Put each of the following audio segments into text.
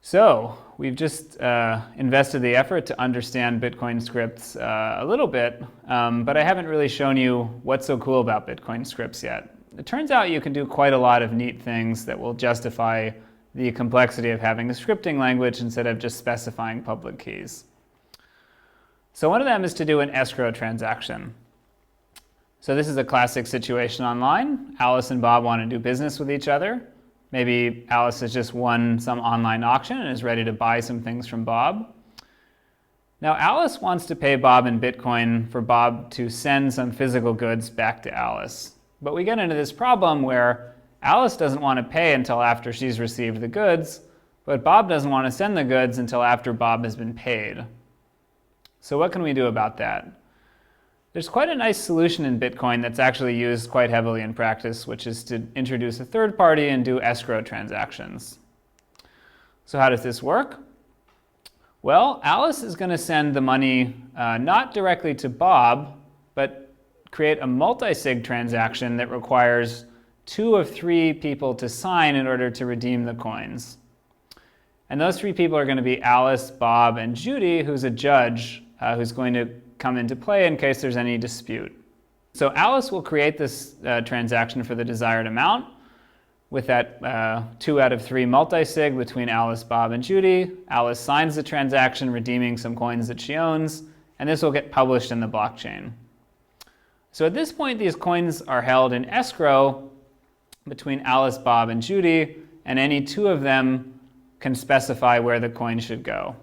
So we've just invested the effort to understand Bitcoin scripts a little bit, but I haven't really shown you what's so cool about Bitcoin scripts yet. It turns out you can do quite a lot of neat things that will justify the complexity of having a scripting language instead of just specifying public keys. So one of them is to do an escrow transaction. So this is a classic situation online. Alice and Bob want to do business with each other. Maybe Alice has just won some online auction and is ready to buy some things from Bob. Now Alice wants to pay Bob in Bitcoin for Bob to send some physical goods back to Alice. But we get into this problem where Alice doesn't want to pay until after she's received the goods, but Bob doesn't want to send the goods until after Bob has been paid. So what can we do about that? There's quite a nice solution in Bitcoin that's actually used quite heavily in practice, which is to introduce a third party and do escrow transactions. So how does this work? Well, Alice is going to send the money not directly to Bob, but create a multi-sig transaction that requires 2 of 3 people to sign in order to redeem the coins. And those 3 people are going to be Alice, Bob, and Judy, who's a judge who's going to come into play in case there's any dispute. So Alice will create this transaction for the desired amount with that 2 out of 3 multi-sig between Alice, Bob, and Judy. Alice signs the transaction, redeeming some coins that she owns, and this will get published in the blockchain. So at this point, these coins are held in escrow between Alice, Bob, and Judy, and any 2 of them can specify where the coin should go.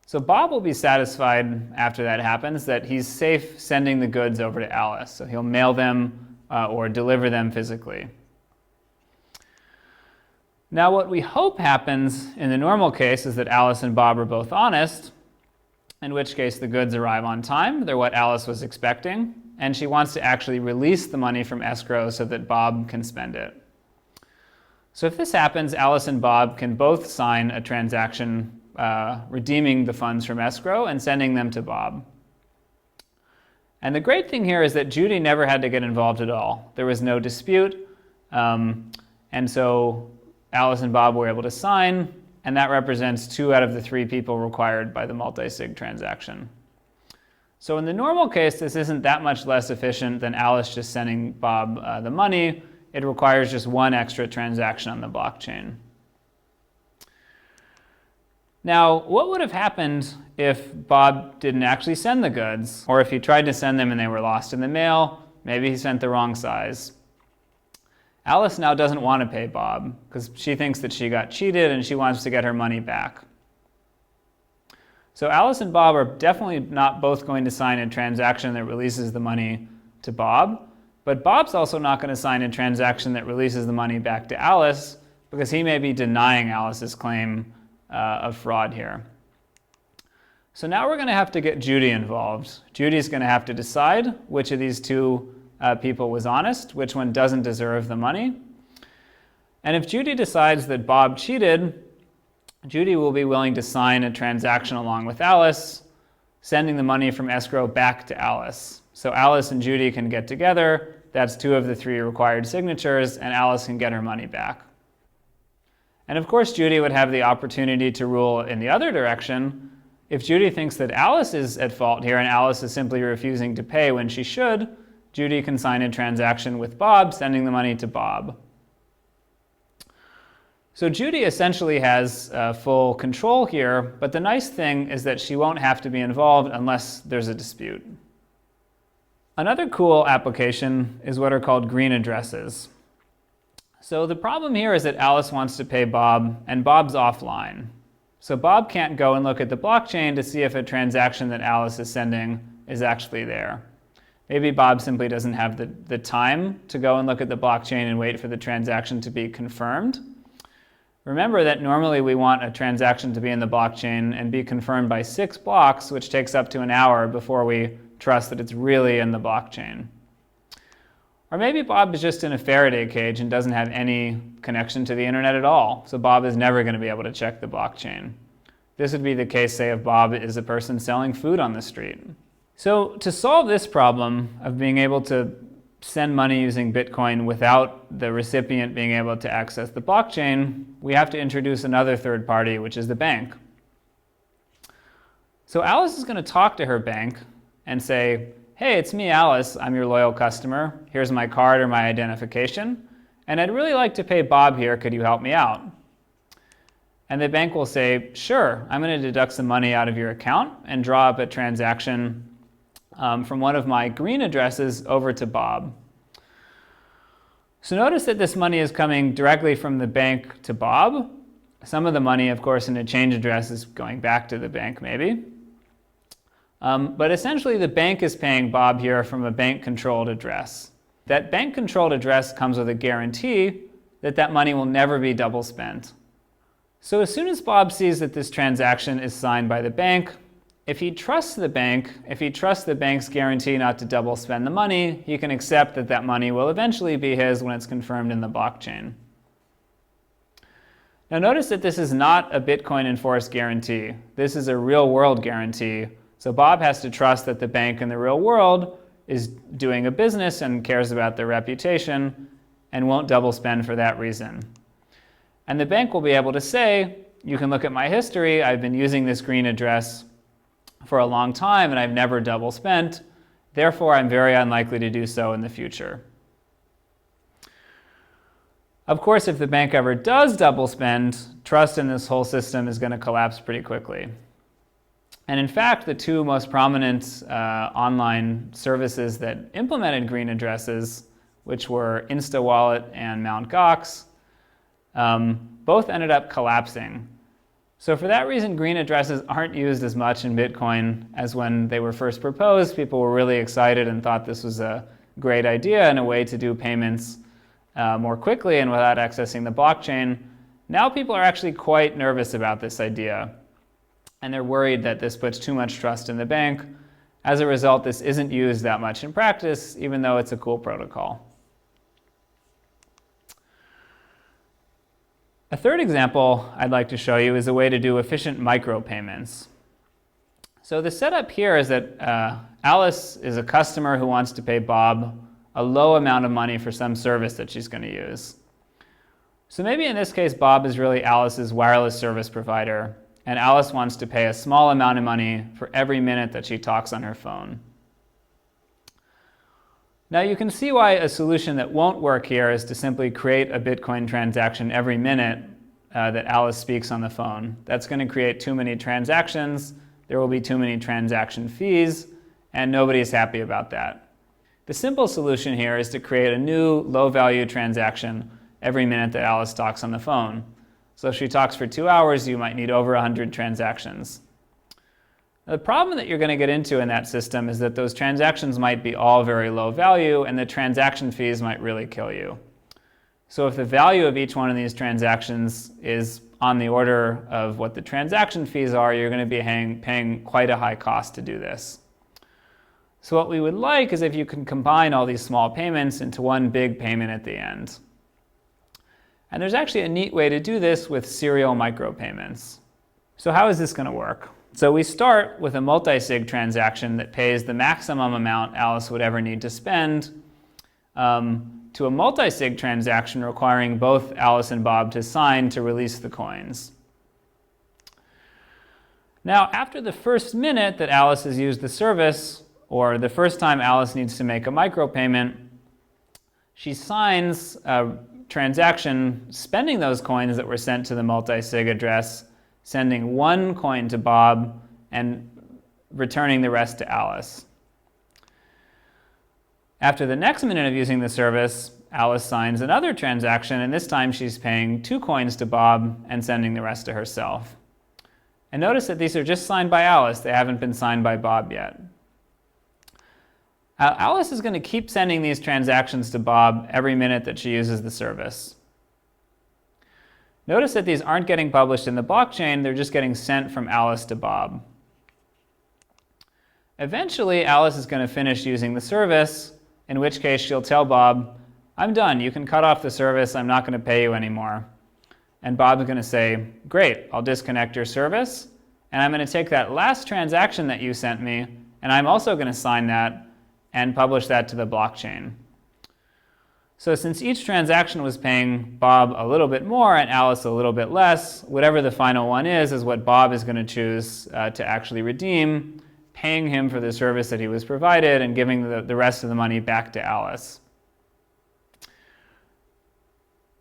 So Bob will be satisfied after that happens that he's safe sending the goods over to Alice. So he'll mail them or deliver them physically. Now what we hope happens in the normal case is that Alice and Bob are both honest, in which case the goods arrive on time. They're what Alice was expecting, and she wants to actually release the money from escrow so that Bob can spend it. So if this happens, Alice and Bob can both sign a transaction redeeming the funds from escrow and sending them to Bob. And the great thing here is that Judy never had to get involved at all. There was no dispute, and so Alice and Bob were able to sign, and that represents 2 out of the 3 people required by the multi-sig transaction. So in the normal case, this isn't that much less efficient than Alice just sending Bob the money. It requires just 1 extra transaction on the blockchain. Now, what would have happened if Bob didn't actually send the goods? Or if he tried to send them and they were lost in the mail? Maybe he sent the wrong size. Alice now doesn't want to pay Bob because she thinks that she got cheated and she wants to get her money back. So Alice and Bob are definitely not both going to sign a transaction that releases the money to Bob, but Bob's also not going to sign a transaction that releases the money back to Alice because he may be denying Alice's claim of fraud here. So now we're going to have to get Judy involved. Judy's going to have to decide which of these 2 people was honest, which one doesn't deserve the money. And if Judy decides that Bob cheated, Judy will be willing to sign a transaction along with Alice, sending the money from escrow back to Alice. So Alice and Judy can get together. That's 2 of the 3 required signatures, and Alice can get her money back. And of course, Judy would have the opportunity to rule in the other direction. If Judy thinks that Alice is at fault here and Alice is simply refusing to pay when she should, Judy can sign a transaction with Bob, sending the money to Bob. So Judy essentially has full control here, but the nice thing is that she won't have to be involved unless there's a dispute. Another cool application is what are called green addresses. So the problem here is that Alice wants to pay Bob, and Bob's offline. So Bob can't go and look at the blockchain to see if a transaction that Alice is sending is actually there. Maybe Bob simply doesn't have the time to go and look at the blockchain and wait for the transaction to be confirmed. Remember that normally we want a transaction to be in the blockchain and be confirmed by 6 blocks, which takes up to an hour before we trust that it's really in the blockchain. Or maybe Bob is just in a Faraday cage and doesn't have any connection to the internet at all, so Bob is never going to be able to check the blockchain. This would be the case, say, if Bob is a person selling food on the street. So to solve this problem of being able to send money using Bitcoin without the recipient being able to access the blockchain, we have to introduce another third party, which is the bank. So Alice is going to talk to her bank and say, hey, it's me, Alice. I'm your loyal customer. Here's my card or my identification. And I'd really like to pay Bob here. Could you help me out? And the bank will say, sure, I'm going to deduct some money out of your account and draw up a transaction from one of my green addresses over to Bob. So notice that this money is coming directly from the bank to Bob. Some of the money, of course, in a change address is going back to the bank maybe. But essentially the bank is paying Bob here from a bank-controlled address. That bank-controlled address comes with a guarantee that that money will never be double spent. So as soon as Bob sees that this transaction is signed by the bank, if he trusts the bank, if he trusts the bank's guarantee not to double spend the money, he can accept that that money will eventually be his when it's confirmed in the blockchain. Now notice that this is not a Bitcoin enforced guarantee. This is a real-world guarantee. So Bob has to trust that the bank in the real world is doing a business and cares about their reputation and won't double spend for that reason. And the bank will be able to say, you can look at my history, I've been using this green address for a long time and I've never double spent, therefore I'm very unlikely to do so in the future. Of course, if the bank ever does double spend, trust in this whole system is going to collapse pretty quickly. And in fact, the two most prominent online services that implemented green addresses, which were InstaWallet and Mt. Gox, both ended up collapsing. So for that reason, green addresses aren't used as much in Bitcoin as when they were first proposed. People were really excited and thought this was a great idea and a way to do payments more quickly and without accessing the blockchain. Now people are actually quite nervous about this idea. And they're worried that this puts too much trust in the bank. As a result, this isn't used that much in practice, even though it's a cool protocol. A third example I'd like to show you is a way to do efficient micropayments. So the setup here is that Alice is a customer who wants to pay Bob a low amount of money for some service that she's going to use. So maybe in this case, Bob is really Alice's wireless service provider, and Alice wants to pay a small amount of money for every minute that she talks on her phone. Now you can see why a solution that won't work here is to simply create a Bitcoin transaction every minute that Alice speaks on the phone. That's going to create too many transactions, there will be too many transaction fees, and nobody's happy about that. The simple solution here is to create a new low-value transaction every minute that Alice talks on the phone. So if she talks for 2 hours, you might need over 100 transactions. Now, the problem that you're going to get into in that system is that those transactions might be all very low value, and the transaction fees might really kill you. So if the value of each one of these transactions is on the order of what the transaction fees are, you're going to be paying quite a high cost to do this. So what we would like is if you can combine all these small payments into one big payment at the end. And there's actually a neat way to do this with serial micropayments. So how is this going to work? So we start with a multi-sig transaction that pays the maximum amount Alice would ever need to spend to a multi-sig transaction requiring both Alice and Bob to sign to release the coins. Now, after the first minute that Alice has used the service, or the first time Alice needs to make a micropayment, she signs a transaction spending those coins that were sent to the multi-sig address, sending one coin to Bob and returning the rest to Alice. After the next minute of using the service, Alice signs another transaction, and this time she's paying 2 coins to Bob and sending the rest to herself. And notice that these are just signed by Alice. They haven't been signed by Bob yet. Alice is going to keep sending these transactions to Bob every minute that she uses the service. Notice that these aren't getting published in the blockchain, they're just getting sent from Alice to Bob. Eventually, Alice is going to finish using the service, in which case she'll tell Bob, I'm done, you can cut off the service, I'm not going to pay you anymore. And Bob's going to say, great, I'll disconnect your service, and I'm going to take that last transaction that you sent me, and I'm also going to sign that and publish that to the blockchain. So since each transaction was paying Bob a little bit more and Alice a little bit less, whatever the final one is what Bob is going to choose to actually redeem, paying him for the service that he was provided and giving the rest of the money back to Alice.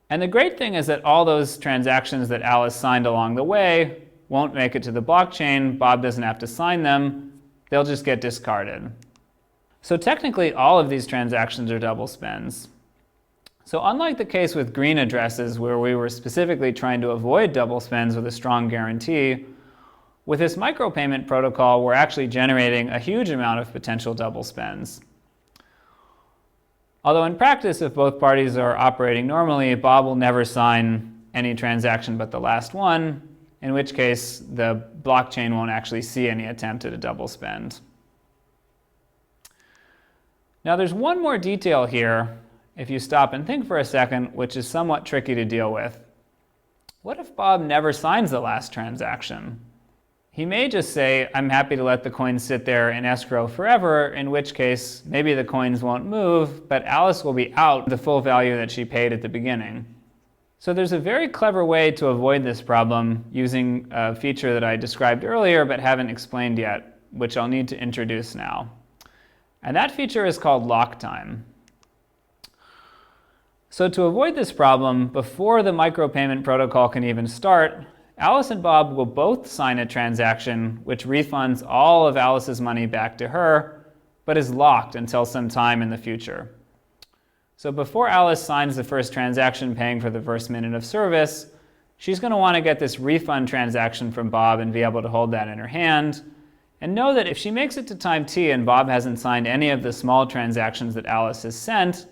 And the great thing is that all those transactions that Alice signed along the way won't make it to the blockchain. Bob doesn't have to sign them. They'll just get discarded. So technically, all of these transactions are double spends. So unlike the case with green addresses, where we were specifically trying to avoid double spends with a strong guarantee, with this micropayment protocol, we're actually generating a huge amount of potential double spends. Although in practice, if both parties are operating normally, Bob will never sign any transaction but the last one, in which case the blockchain won't actually see any attempt at a double spend. Now there's one more detail here, if you stop and think for a second, which is somewhat tricky to deal with. What if Bob never signs the last transaction? He may just say, I'm happy to let the coins sit there in escrow forever, in which case maybe the coins won't move, but Alice will be out the full value that she paid at the beginning. So there's a very clever way to avoid this problem using a feature that I described earlier but haven't explained yet, which I'll need to introduce now. And that feature is called lock time. So to avoid this problem, before the micropayment protocol can even start, Alice and Bob will both sign a transaction which refunds all of Alice's money back to her, but is locked until some time in the future. So before Alice signs the first transaction paying for the first minute of service, she's going to want to get this refund transaction from Bob and be able to hold that in her hand, and know that if she makes it to time t and Bob hasn't signed any of the small transactions that Alice has sent,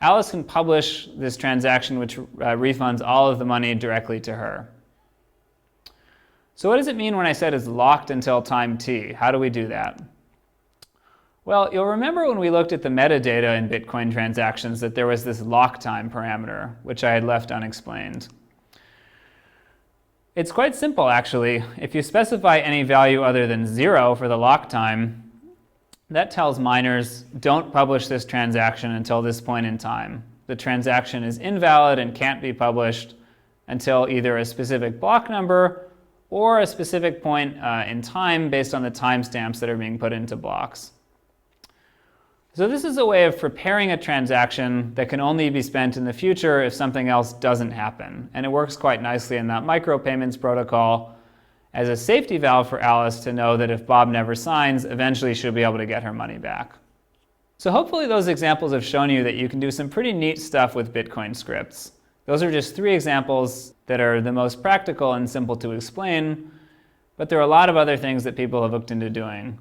Alice can publish this transaction which refunds all of the money directly to her. So what does it mean when I said it's locked until time t? How do we do that? Well, you'll remember when we looked at the metadata in Bitcoin transactions that there was this lock time parameter, which I had left unexplained. It's quite simple, actually. If you specify any value other than 0 for the lock time, that tells miners, don't publish this transaction until this point in time. The transaction is invalid and can't be published until either a specific block number or a specific point in time based on the timestamps that are being put into blocks. So this is a way of preparing a transaction that can only be spent in the future if something else doesn't happen. And it works quite nicely in that micropayments protocol as a safety valve for Alice to know that if Bob never signs, eventually she'll be able to get her money back. So hopefully those examples have shown you that you can do some pretty neat stuff with Bitcoin scripts. Those are just 3 examples that are the most practical and simple to explain, but there are a lot of other things that people have looked into doing.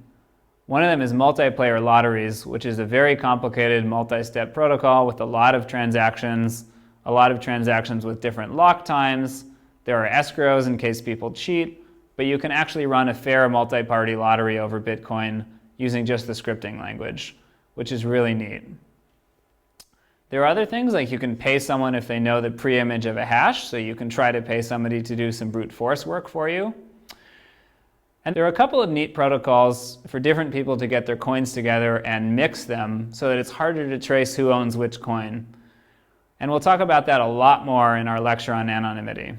One of them is multiplayer lotteries, which is a very complicated multi-step protocol with a lot of transactions with different lock times. There are escrows in case people cheat, but you can actually run a fair multi-party lottery over Bitcoin using just the scripting language, which is really neat. There are other things, like you can pay someone if they know the pre-image of a hash, so you can try to pay somebody to do some brute force work for you. And there are a couple of neat protocols for different people to get their coins together and mix them so that it's harder to trace who owns which coin. And we'll talk about that a lot more in our lecture on anonymity.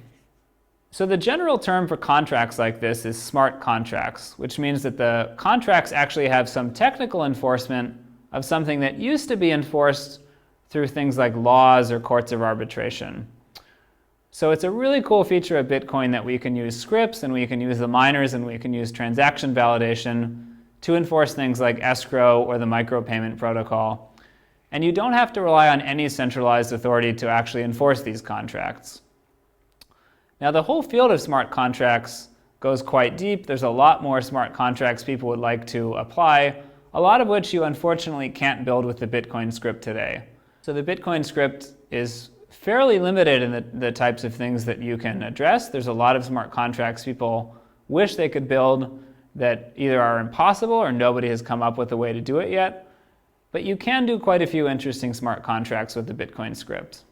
So the general term for contracts like this is smart contracts, which means that the contracts actually have some technical enforcement of something that used to be enforced through things like laws or courts of arbitration. So it's a really cool feature of Bitcoin that we can use scripts and we can use the miners and we can use transaction validation to enforce things like escrow or the micropayment protocol. And you don't have to rely on any centralized authority to actually enforce these contracts. Now the whole field of smart contracts goes quite deep. There's a lot more smart contracts people would like to apply, a lot of which you unfortunately can't build with the Bitcoin script today. So the Bitcoin script is fairly limited in the types of things that you can address. There's a lot of smart contracts people wish they could build that either are impossible or nobody has come up with a way to do it yet. But you can do quite a few interesting smart contracts with the Bitcoin script.